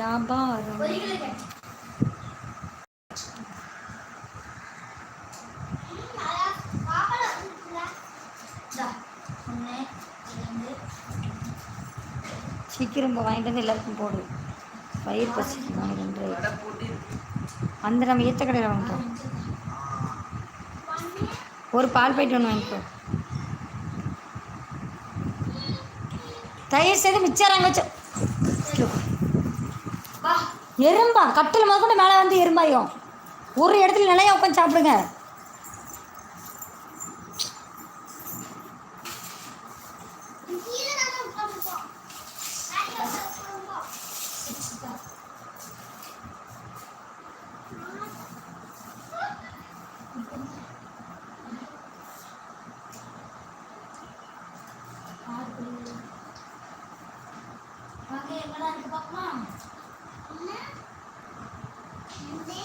வியாபாரம். சீக்கிரம் வாங்கிட்டு வந்து எல்லாருக்கும் போடு. பயிர் பசி அந்த நம்ம ஏற்ற கடையில் வாங்கிட்டோம். ஒரு பால் பாக்கெட் ஒன்று வாங்கிக்கோ. தயிர் செய்து மிச்சம் வச்சு எறும்பா கட்டில் முதற்கொண்டு மேலே வந்து எறும்பாயும் ஒரு இடத்துல நிலையா உட்காந்து சாப்பிடுங்க. Pakai yang mana kita pakai? Ini.